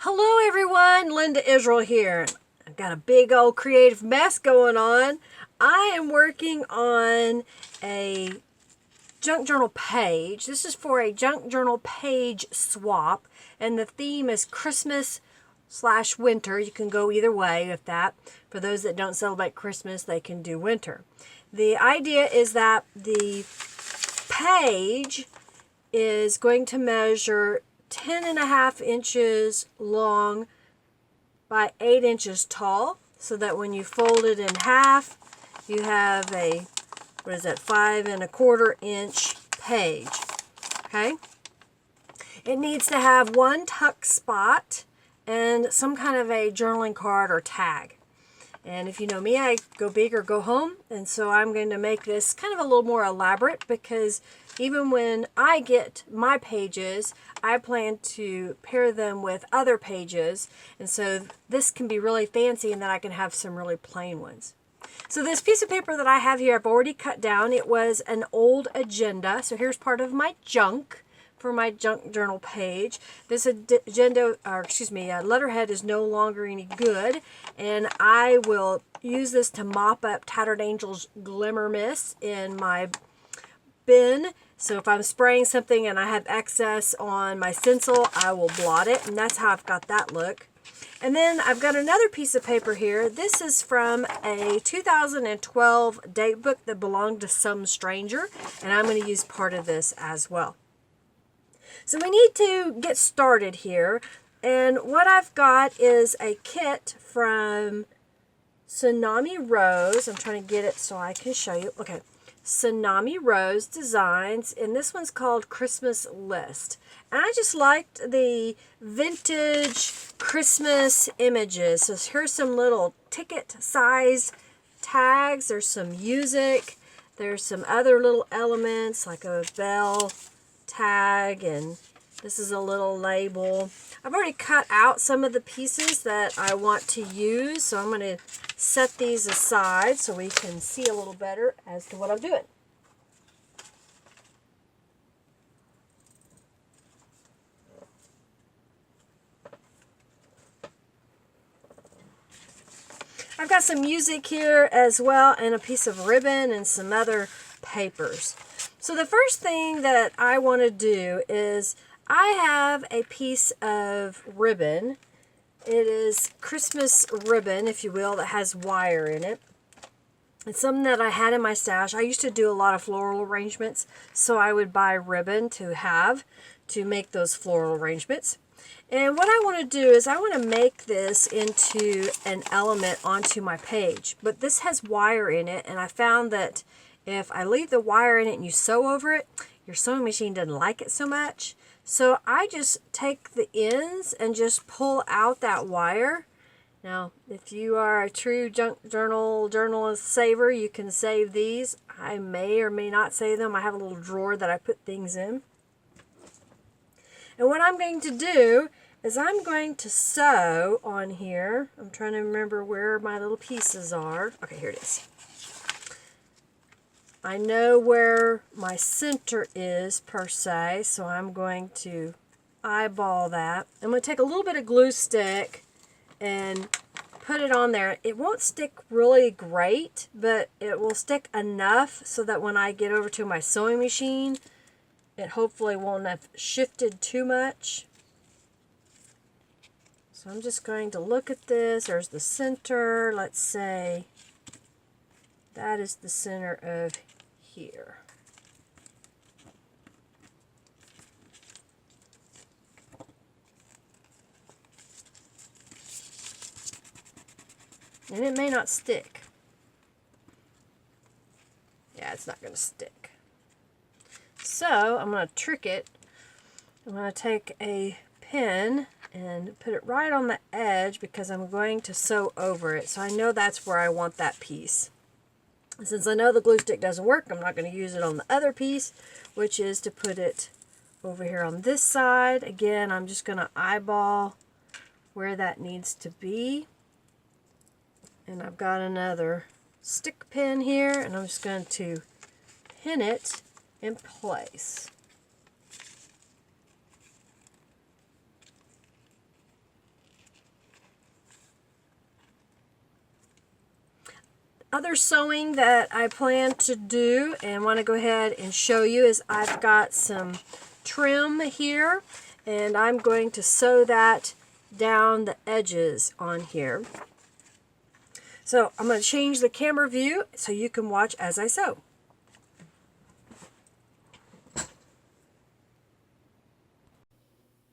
Hello everyone, Linda Israel here. I've got a big old creative mess going on. I am working on a junk journal page. This is for a junk journal page swap, and the theme is Christmas/winter. You can go either way with that. For those that don't celebrate Christmas, they can do winter. The idea is that the page is going to measure 10.5 inches long by 8 inches tall, so that when you fold it in half, you have a, 5.25 inch page. Okay? It needs to have one tuck spot and some kind of a journaling card or tag. And if you know me, I go big or go home, and so I'm going to make this kind of a little more elaborate, because even when I get my pages, I plan to pair them with other pages, and so this can be really fancy, and then I can have some really plain ones. So this piece of paper that I have here, I've already cut down. It was an old agenda, so here's part of my junk for my junk journal page. This agenda, or excuse me, letterhead is no longer any good, and I will use this to mop up Tattered Angel's Glimmer Mist in my bin. So if I'm spraying something and I have excess on my stencil, I will blot it, and that's how I've got that look. And then I've got another piece of paper here. This is from a 2012 date book that belonged to some stranger, and I'm going to use part of this as well. So we need to get started here, and what I've got is a kit from TsunamiRose. I'm trying to get it so I can show you. Okay, TsunamiRose Designs, and this one's called Christmas List. And I just liked the vintage Christmas images. So here's some little ticket size tags. There's some music. There's some other little elements like a bell tag, and this is a little label. I've already cut out some of the pieces that I want to use, so I'm going to set these aside so we can see a little better as to what I'm doing. I've got some music here as well, and a piece of ribbon and some other papers. So the first thing that I want to do is I have a piece of ribbon. It is Christmas ribbon, if you will, that has wire in it. It's something that I had in my stash. I used to do a lot of floral arrangements, so I would buy ribbon to have to make those floral arrangements. And what I want to do is I want to make this into an element onto my page. But this has wire in it, and I found that if I leave the wire in it and you sew over it, your sewing machine doesn't like it so much. So I just take the ends and just pull out that wire. Now, if you are a true junk journalist saver, you can save these. I may or may not save them. I have a little drawer that I put things in. And what I'm going to do is I'm going to sew on here. I'm trying to remember where my little pieces are. Okay, here it is. I know where my center is per se, so I'm going to eyeball that. I'm going to take a little bit of glue stick and put it on there. It won't stick really great, but it will stick enough so that when I get over to my sewing machine, it hopefully won't have shifted too much. So I'm just going to look at this. There's the center. Let's say that is the center of here. And it may not stick. Yeah, it's not going to stick. So I'm going to trick it. I'm going to take a pin and put it right on the edge because I'm going to sew over it. So I know that's where I want that piece. Since I know the glue stick doesn't work, I'm not going to use it on the other piece, which is to put it over here on this side. Again, I'm just going to eyeball where that needs to be. And I've got another stick pin here, and I'm just going to pin it in place. other sewing that I plan to do and want to go ahead and show you is I've got some trim here, and I'm going to sew that down the edges on here. So I'm going to change the camera view so you can watch as I sew.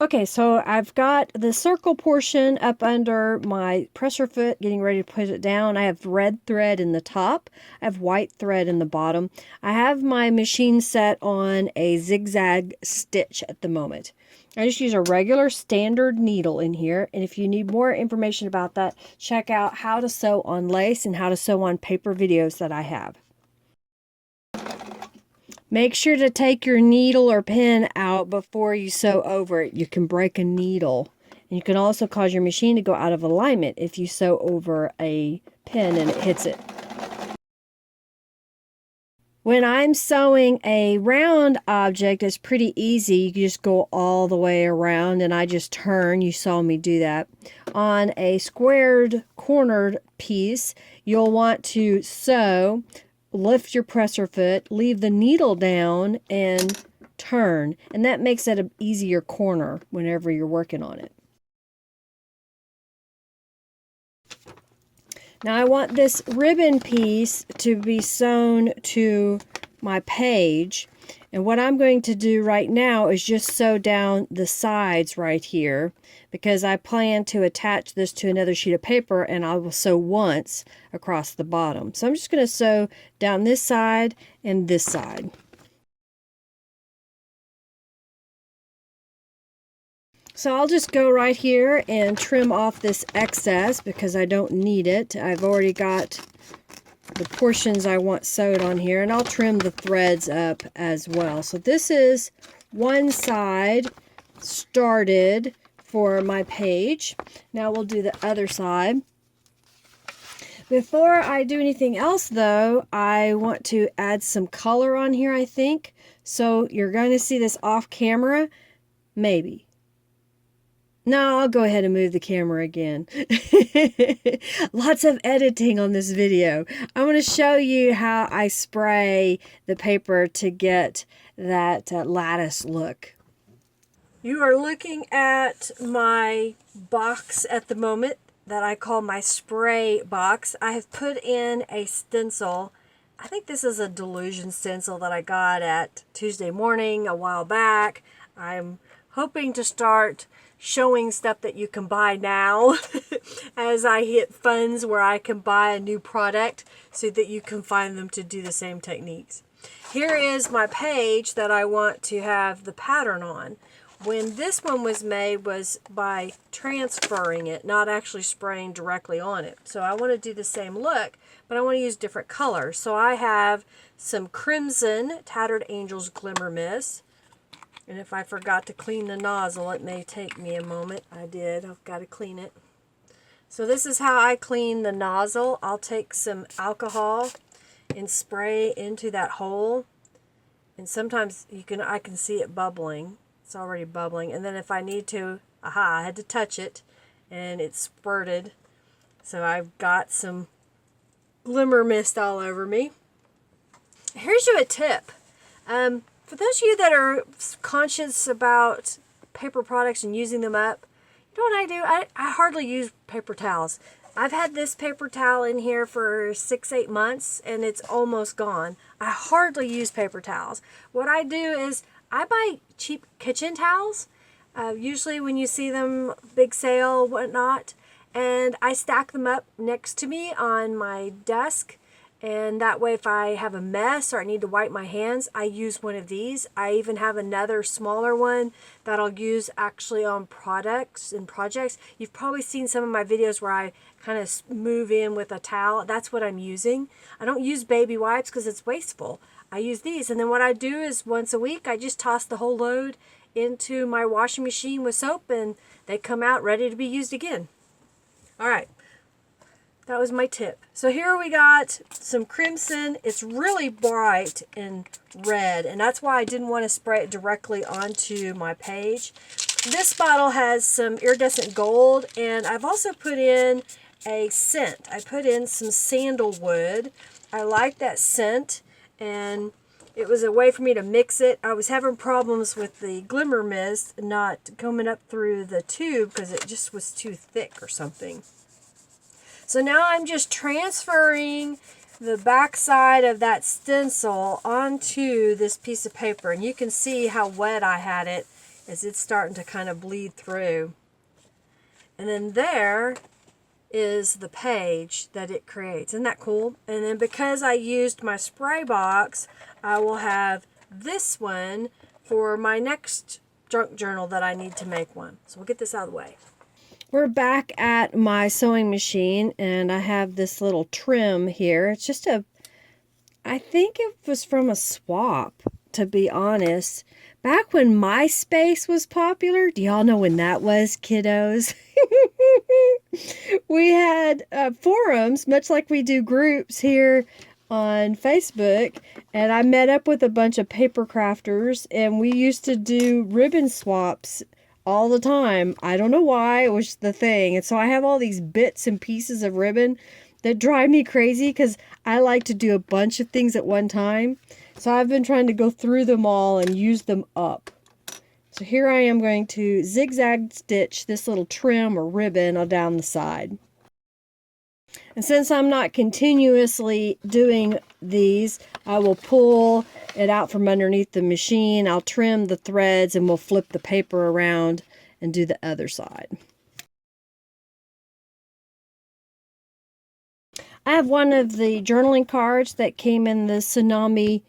Okay, so I've got the circle portion up under my presser foot, getting ready to put it down. I have red thread in the top. I have white thread in the bottom. I have my machine set on a zigzag stitch at the moment. I just use a regular standard needle in here, and if you need more information about that, check out how to sew on lace and how to sew on paper videos that I have. Make sure to take your needle or pin out before you sew over it. You can break a needle. And you can also cause your machine to go out of alignment if you sew over a pin and it hits it. When I'm sewing a round object, it's pretty easy. You can just go all the way around and I just turn. You saw me do that. On a squared cornered piece, you'll want to sew, lift your presser foot, leave the needle down, and turn. And that makes it an easier corner whenever you're working on it. Now I want this ribbon piece to be sewn to my page. And what I'm going to do right now is just sew down the sides right here, because I plan to attach this to another sheet of paper and I will sew once across the bottom. So I'm just going to sew down this side and this side. So I'll just go right here and trim off this excess because I don't need it. I've already got the portions I want sewed on here, and I'll trim the threads up as well. So this is one side started for my page. Now we'll do the other side. Before I do anything else though, I want to add some color on here, I think. So you're going to see this off camera, maybe. No, I'll go ahead and move the camera again. Lots of editing on this video. I want to show you how I spray the paper to get that lattice look. You are looking at my box at the moment that I call my spray box. I have put in a stencil. I think this is a Delusion stencil that I got at Tuesday Morning a while back. I'm hoping to start showing stuff that you can buy now as I hit funds where I can buy a new product so that you can find them to do the same techniques. Here is my page that I want to have the pattern on. When this one was made was by transferring it, not actually spraying directly on it. So I want to do the same look, but I want to use different colors. So I have some Crimson Tattered Angels Glimmer Mist. And if I forgot to clean the nozzle, it may take me a moment. I did. I've got to clean it. So this is how I clean the nozzle. I'll take some alcohol and spray into that hole. And sometimes I can see it bubbling. It's already bubbling. And then if I need to, I had to touch it and it spurted. So I've got some glimmer mist all over me. Here's you a tip. For those of you that are conscious about paper products and using them up, you know what I do? I hardly use paper towels. I've had this paper towel in here for 6-8 months and it's almost gone. I hardly use paper towels. What I do is I buy cheap kitchen towels, usually when you see them, big sale, whatnot, and I stack them up next to me on my desk. And that way if I have a mess or I need to wipe my hands, I use one of these. I even have another smaller one that I'll use actually on products and projects. You've probably seen some of my videos where I kind of move in with a towel. That's what I'm using. I don't use baby wipes because it's wasteful. I use these. And then what I do is once a week, I just toss the whole load into my washing machine with soap and they come out ready to be used again. All right. That was my tip. So here we got some crimson. It's really bright and red, and that's why I didn't want to spray it directly onto my page. This bottle has some iridescent gold, and I've also put in a scent. I put in some sandalwood. I like that scent, and it was a way for me to mix it. I was having problems with the glimmer mist not coming up through the tube because it just was too thick or something. So now I'm just transferring the back side of that stencil onto this piece of paper, and you can see how wet I had it as it's starting to kind of bleed through. And then there is the page that it creates. Isn't that cool? And then because I used my spray box, I will have this one for my next junk journal that I need to make one. So we'll get this out of the way. We're back at my sewing machine, and I have this little trim here. It's just I think it was from a swap, to be honest. Back when MySpace was popular, do y'all know when that was, kiddos? We had forums, much like we do groups here on Facebook, and I met up with a bunch of paper crafters, and we used to do ribbon swaps all the time. I don't know why, it was the thing. And so I have all these bits and pieces of ribbon that drive me crazy because I like to do a bunch of things at one time. So I've been trying to go through them all and use them up. So here I am going to zigzag stitch this little trim or ribbon down the side. And since I'm not continuously doing these, I will pull it out from underneath the machine. I'll trim the threads and we'll flip the paper around and do the other side. I have one of the journaling cards that came in the Tsunami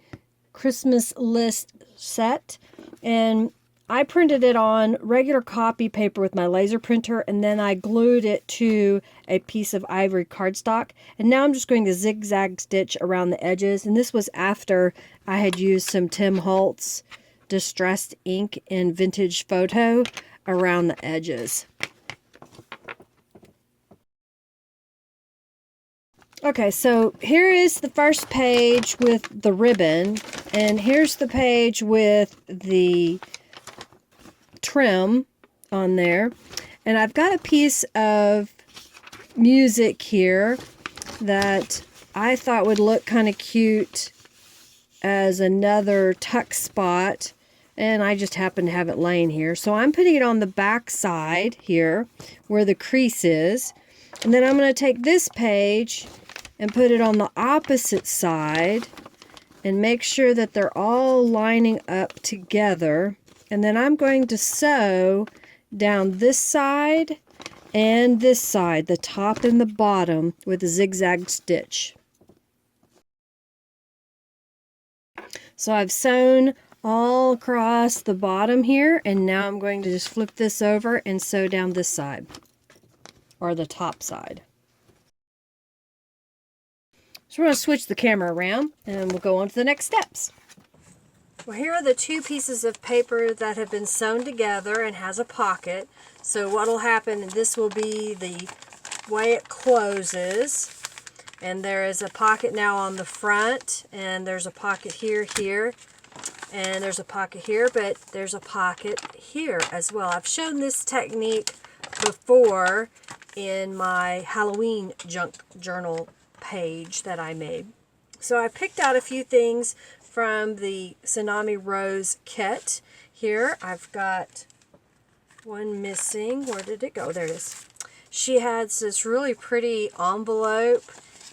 Christmas list set, and I printed it on regular copy paper with my laser printer, and then I glued it to a piece of ivory cardstock. And now I'm just going to zigzag stitch around the edges. And this was after I had used some Tim Holtz distressed ink in Vintage Photo around the edges. Okay, so here is the first page with the ribbon, and here's the page with the trim on there, and I've got a piece of music here that I thought would look kind of cute as another tuck spot, and I just happen to have it laying here. So I'm putting it on the back side here where the crease is, and then I'm going to take this page and put it on the opposite side and make sure that they're all lining up together. And then I'm going to sew down this side and this side, the top and the bottom, with a zigzag stitch. So I've sewn all across the bottom here, and now I'm going to just flip this over and sew down this side, or the top side. So we're going to switch the camera around and we'll go on to the next steps. Well, here are the two pieces of paper that have been sewn together and has a pocket. So what will happen, this will be the way it closes. And there is a pocket now on the front, and there's a pocket here, and there's a pocket here, but there's a pocket here as well. I've shown this technique before in my Halloween junk journal page that I made. So I picked out a few things from the TsunamiRose kit. Here I've got one missing. Where did it go? There it is. She has this really pretty envelope,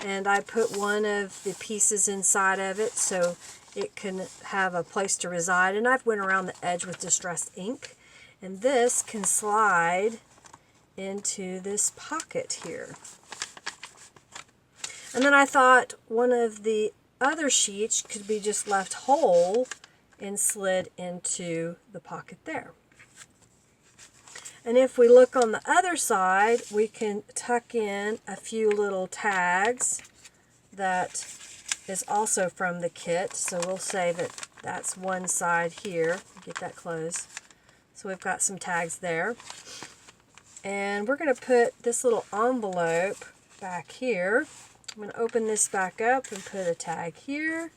and I put one of the pieces inside of it so it can have a place to reside. And I've went around the edge with distressed ink, and this can slide into this pocket here. And then I thought one of the other sheets could be just left whole and slid into the pocket there. And if we look on the other side, we can tuck in a few little tags that is also from the kit. So we'll say that that's one side here. Get that closed. So we've got some tags there. And we're going to put this little envelope back here. I'm going to open this back up and put a tag here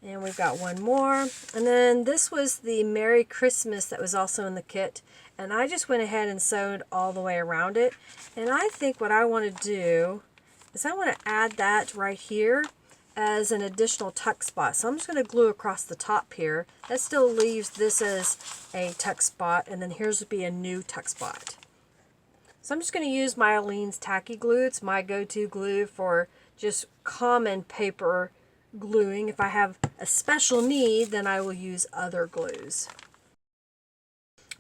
And we've got one more. And then this was the Merry Christmas that was also in the kit. And I just went ahead and sewed all the way around it. And I think what I want to do is I want to add that right here as an additional tuck spot. So I'm just going to glue across the top here. That still leaves this as a tuck spot. And then here's would be a new tuck spot. So I'm just going to use my Aleene's Tacky Glue. It's my go-to glue for just common paper gluing. If I have a special need, then I will use other glues.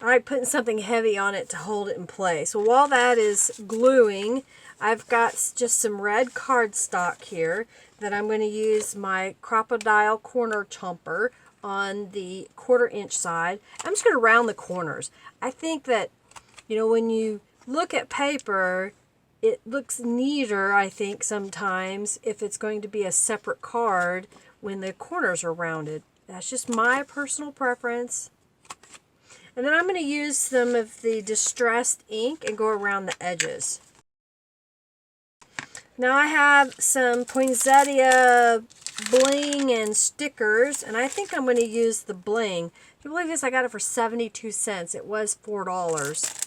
I like putting something heavy on it to hold it in place. So while that is gluing, I've got just some red cardstock here that I'm going to use my crocodile corner chomper on the 1/4 inch side. I'm just going to round the corners. I think that, you know, when you look at paper, it looks neater, I think, sometimes if it's going to be a separate card when the corners are rounded. That's just my personal preference. And then I'm going to use some of the distressed ink and go around the edges. Now I have some poinsettia bling and stickers, and I think I'm going to use the bling. If you believe this, I got it for 72 cents. It was $4.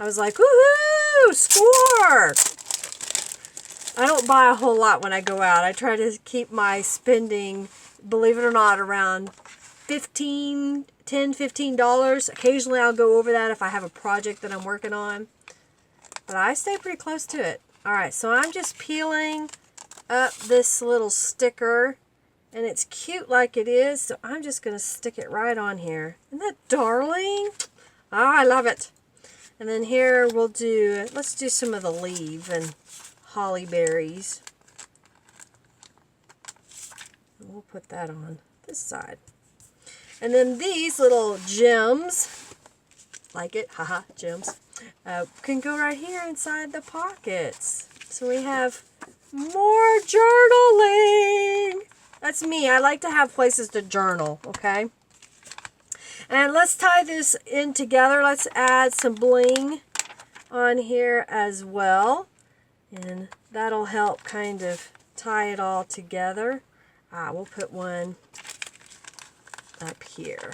I was like, woohoo, score! I don't buy a whole lot when I go out. I try to keep my spending, believe it or not, around $10, $15. Occasionally I'll go over that if I have a project that I'm working on. But I stay pretty close to it. Alright, so I'm just peeling up this little sticker. And it's cute like it is, so I'm just going to stick it right on here. Isn't that darling? Oh, I love it. And then here we'll do, let's do some of the leaf and holly berries. And we'll put that on this side. And then these little gems, like it, haha, gems, can go right here inside the pockets. So we have more journaling. That's me. I like to have places to journal, okay? And let's tie this in together. Let's add some bling on here as well. And that'll help kind of tie it all together. We'll put one up here.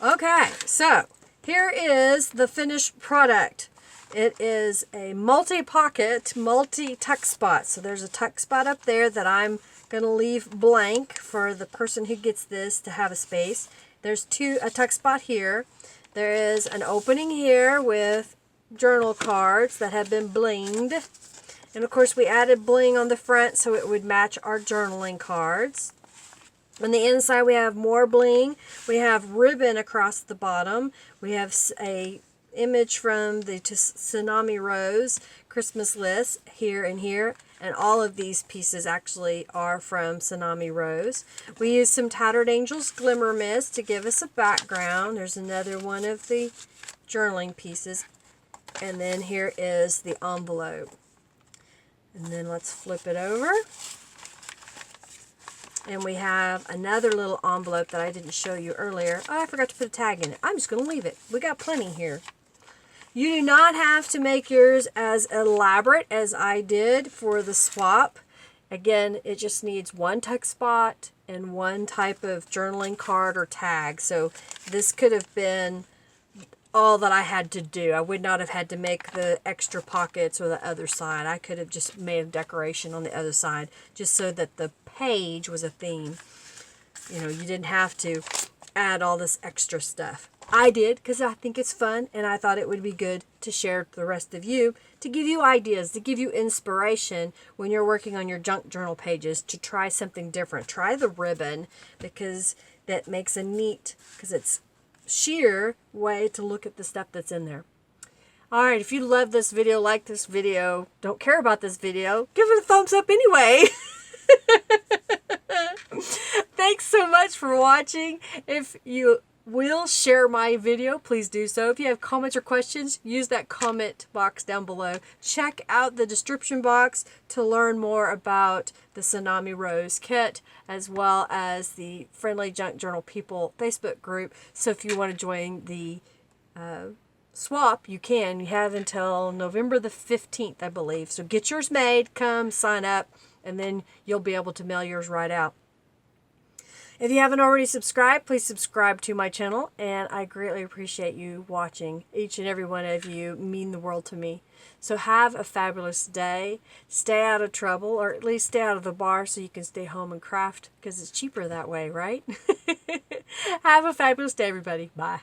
Okay, so here is the finished product. It is a multi-pocket, multi-tuck spot. So there's a tuck spot up there that I'm going to leave blank for the person who gets this to have a space. There's a tuck spot here. There is an opening here with journal cards that have been blinged. And of course we added bling on the front so it would match our journaling cards. On the inside we have more bling. We have ribbon across the bottom. We have a image from the TsunamiRose Christmas list here and here. And all of these pieces actually are from TsunamiRose. We used some Tattered Angels Glimmer Mist to give us a background. There's another one of the journaling pieces. And then here is the envelope. And then let's flip it over. And we have another little envelope that I didn't show you earlier. Oh, I forgot to put a tag in it. I'm just going to leave it. We got plenty here. You do not have to make yours as elaborate as I did for the swap. Again, it just needs one tuck spot and one type of journaling card or tag. So this could have been all that I had to do. I would not have had to make the extra pockets or the other side. I could have just made a decoration on the other side just so that the page was a theme. You know, you didn't have to add all this extra stuff. I did because I think it's fun and I thought it would be good to share with the rest of you, to give you ideas, to give you inspiration when you're working on your junk journal pages to try something different. Try the ribbon because that makes a neat, because it's sheer way to look at the stuff that's in there. Alright, if you love this video, like this video, don't care about this video, give it a thumbs up anyway. Thanks so much for watching. If you will share my video, please do so. If you have comments or questions, use that comment box down below. Check out the description box to learn more about the TsunamiRose kit, as well as the Friendly Junk Journal People Facebook group. So if you want to join the swap, you can. You have until November the 15th, I believe. So get yours made, come sign up, and then you'll be able to mail yours right out. If you haven't already subscribed, please subscribe to my channel, and I greatly appreciate you watching. Each and every one of you mean the world to me. So have a fabulous day. Stay out of trouble, or at least stay out of the bar so you can stay home and craft, because it's cheaper that way, right? Have a fabulous day, everybody. Bye.